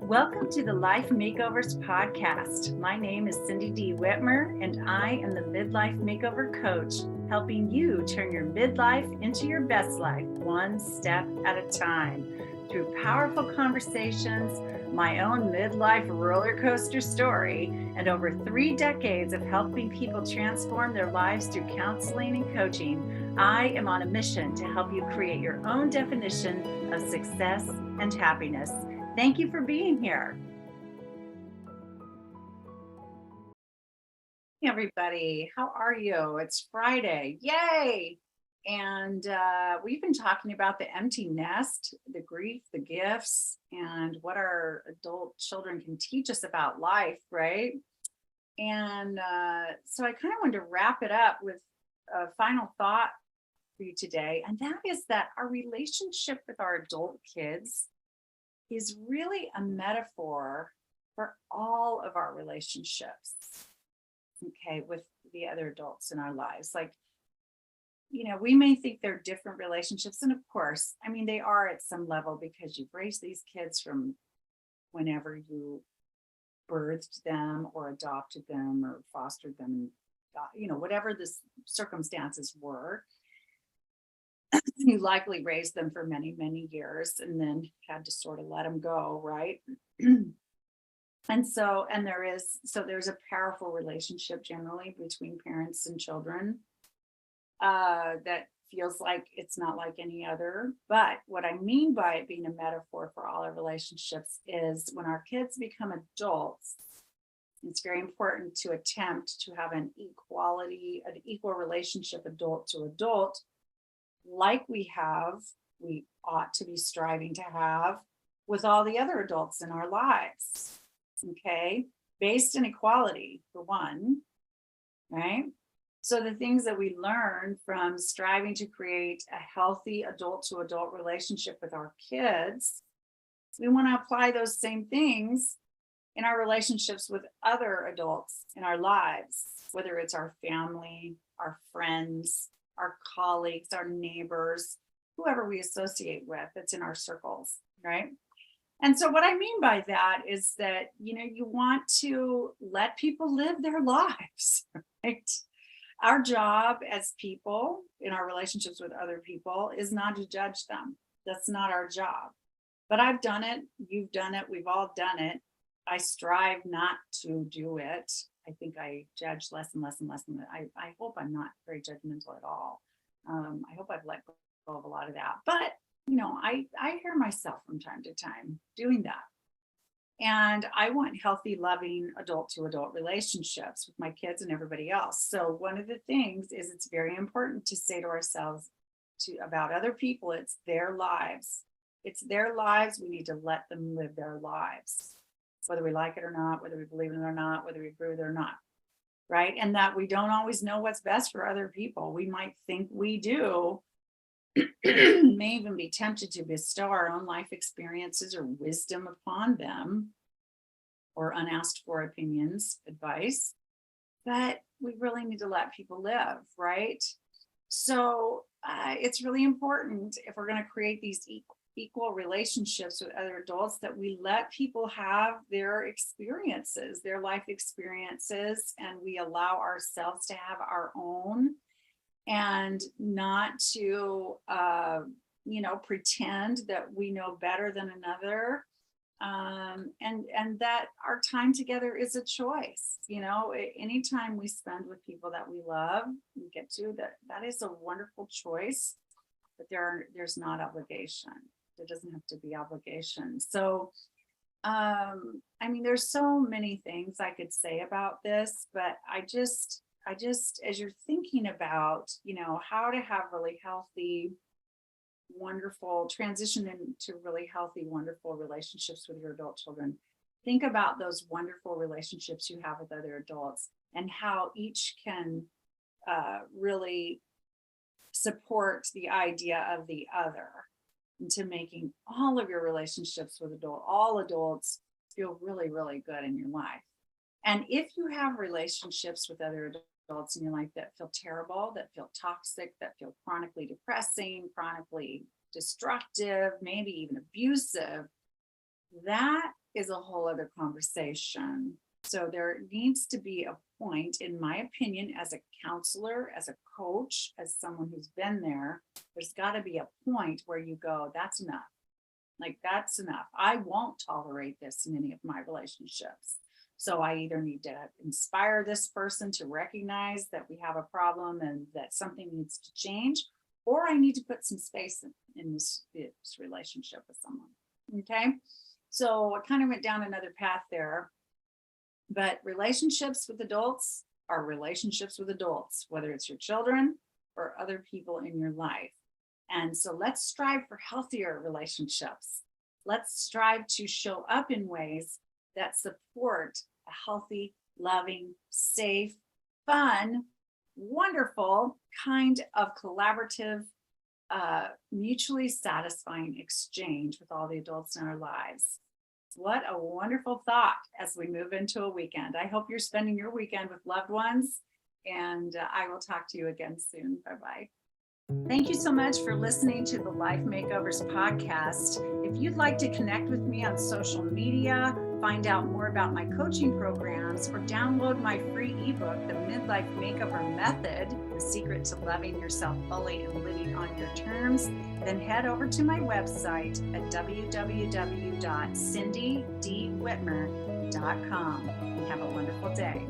Welcome to the Life Makeovers podcast. My name is Cindy D. Whitmer, and I am the Midlife Makeover Coach, helping you turn your midlife into your best life, one step at a time. Through powerful conversations, my own midlife roller coaster story, and over 3 decades of helping people transform their lives through counseling and coaching, I am on a mission to help you create your own definition of success and happiness. Thank you for being here. Hey, everybody, how are you? It's Friday. Yay! And we've been talking about the empty nest, the grief, the gifts, and what our adult children can teach us about life, right? And so I kind of wanted to wrap it up with a final thought for you today. And that is that our relationship with our adult kids is really a metaphor for all of our relationships, okay, with the other adults in our lives. Like, we may think they're different relationships. And of course, I mean, they are at some level because you've raised these kids from whenever you birthed them or adopted them or fostered them, whatever the circumstances were. You likely raised them for many, many years and then had to sort of let them go, right? There's a powerful relationship generally between parents and children that feels like it's not like any other. But what I mean by it being a metaphor for all our relationships is when our kids become adults, it's very important to attempt to have an equal relationship, adult to adult, like we ought to be striving to have with all the other adults in our lives. Okay, based in equality, for one, right? So the things that we learn from striving to create a healthy adult to adult relationship with our kids, we want to apply those same things in our relationships with other adults in our lives, whether it's our family, our friends, our colleagues, our neighbors, whoever we associate with, that's in our circles, right? And so what I mean by that is that, you want to let people live their lives, right? Our job as people in our relationships with other people is not to judge them. That's not our job. But I've done it. You've done it. We've all done it. I strive not to do it. I think I judge less and less and less. And I hope I'm not very judgmental at all. I hope I've let go of a lot of that. But, I hear myself from time to time doing that. And I want healthy, loving adult to adult relationships with my kids and everybody else. So one of the things is it's very important to say to ourselves about other people, it's their lives. It's their lives. We need to let them live their lives, whether we like it or not, whether we believe in it or not, whether we agree with it or not, right? And that we don't always know what's best for other people. We might think we do, may even be tempted to bestow our own life experiences or wisdom upon them, or unasked for opinions, advice, but we really need to let people live, right? So it's really important, if we're going to create these equal relationships with other adults, that we let people have their experiences, their life experiences, and we allow ourselves to have our own, and not to pretend that we know better than another, and that our time together is a choice. Anytime we spend with people that we love, we get to, that is a wonderful choice, but there's not obligation. There doesn't have to be obligation. So, there's so many things I could say about this, but I just, as you're thinking about, how to have really healthy, wonderful transition into really healthy, wonderful relationships with your adult children, think about those wonderful relationships you have with other adults and how each can really support the idea of the other, into making all of your relationships with all adults feel really, really good in your life. And if you have relationships with other adults in your life that feel terrible, that feel toxic, that feel chronically depressing, chronically destructive, maybe even abusive, that is a whole other conversation. So there needs to be a point, in my opinion, as a counselor, as a coach, as someone who's been there, there's got to be a point where you go, that's enough. Like, that's enough. I won't tolerate this in any of my relationships. So I either need to inspire this person to recognize that we have a problem and that something needs to change, or I need to put some space in this relationship with someone. Okay. So I kind of went down another path there, but relationships with adults are relationships with adults, whether it's your children or other people in your life. And so let's strive for healthier relationships. Let's strive to show up in ways that support a healthy, loving, safe, fun, wonderful kind of collaborative, mutually satisfying exchange with all the adults in our lives. What a wonderful thought as we move into a weekend. I hope you're spending your weekend with loved ones, and I will talk to you again soon. Bye-bye. Thank you so much for listening to the Life Makeovers podcast. If you'd like to connect with me on social media, find out more about my coaching programs, or download my free ebook, The Midlife Makeover Method, The Secret to Loving Yourself Fully and Living on Your Terms, then head over to my website at www.cindydwhitmer.com. Have a wonderful day.